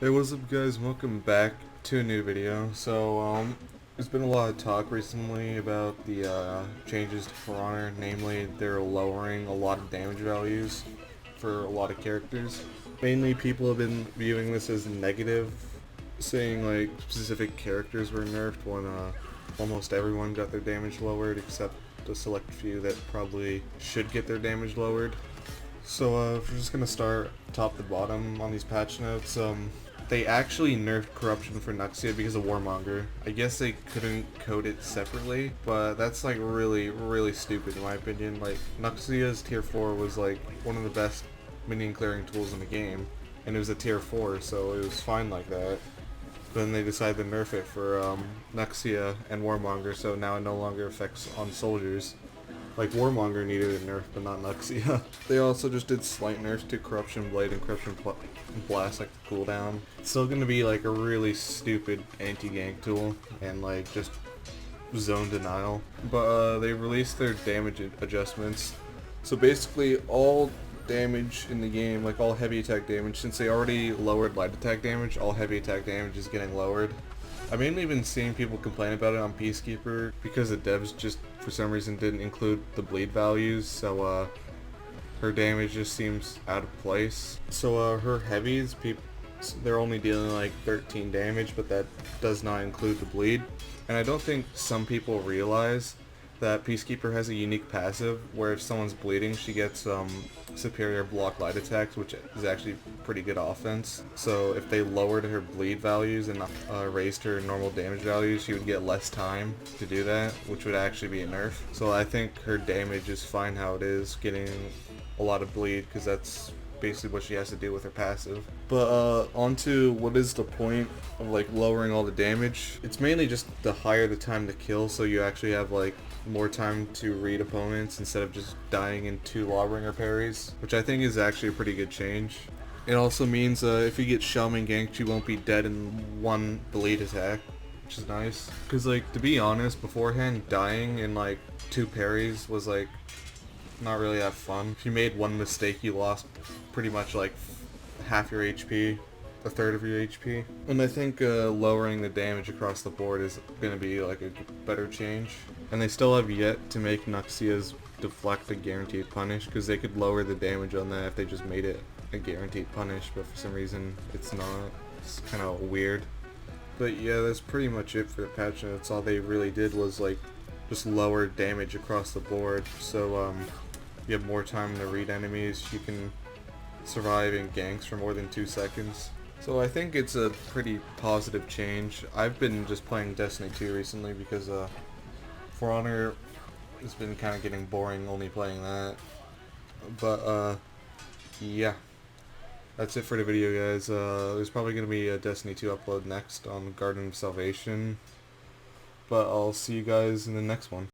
Hey, what's up guys, welcome back to a new video. There's been a lot of talk recently about the changes to For Honor, namely they're lowering a lot of damage values for a lot of characters. Mainly people have been viewing this as negative, saying like specific characters were nerfed when almost everyone got their damage lowered except a select few that probably should get their damage lowered. If we're just gonna start top to bottom on these patch notes, they actually nerfed corruption for Nuxia because of Warmonger. I guess they couldn't code it separately, but that's like really stupid in my opinion. Like, Nuxia's tier 4 was like one of the best minion clearing tools in the game, and it was a tier 4, so it was fine like that. But then they decided to nerf it for Nuxia and Warmonger, so now it no longer affects on soldiers. Like, Warmonger needed a nerf, but not Nuxia. They also just did slight nerfs to Corruption Blade and Corruption Blast, like the cooldown. It's still gonna be like a really stupid anti-gank tool, and like just zone denial. But they released their damage adjustments. So basically all damage in the game, like all heavy attack damage, since they already lowered light attack damage, all heavy attack damage is getting lowered. I've mainly been seeing people complain about it on Peacekeeper because the devs just for some reason didn't include the bleed values, so her damage just seems out of place. Her heavies, they're only dealing like 13 damage, but that does not include the bleed. And I don't think some people realize that Peacekeeper has a unique passive where if someone's bleeding, she gets superior block light attacks, which is actually pretty good offense. So if they lowered her bleed values and raised her normal damage values, she would get less time to do that, which would actually be a nerf. So I think her damage is fine how it is, getting a lot of bleed, because that's basically what she has to do with her passive. But onto what is the point of like lowering all the damage. It's mainly just the higher the time to kill, so you actually have like more time to read opponents instead of just dying in 2 Lawbringer parries, which I think is actually a pretty good change. It also means if you get Shaman ganked, you won't be dead in 1 bleed attack, which is nice. Because like, to be honest, beforehand dying in like 2 parries was like not really that fun. If you made 1 mistake, you lost pretty much like half your HP, a third of your HP. And I think lowering the damage across the board is going to be like a better change. And they still have yet to make Nuxia's deflect a guaranteed punish, because they could lower the damage on that if they just made it a guaranteed punish, but for some reason it's not. It's kind of weird. But yeah, that's pretty much it for the patch notes. All they really did was like just lower damage across the board, so you have more time to read enemies, you can survive in ganks for more than 2 seconds. So I think it's a pretty positive change. I've been just playing Destiny 2 recently because For Honor has been kind of getting boring only playing that. But yeah. That's it for the video, guys. There's probably going to be a Destiny 2 upload next on Garden of Salvation. But I'll see you guys in the next one.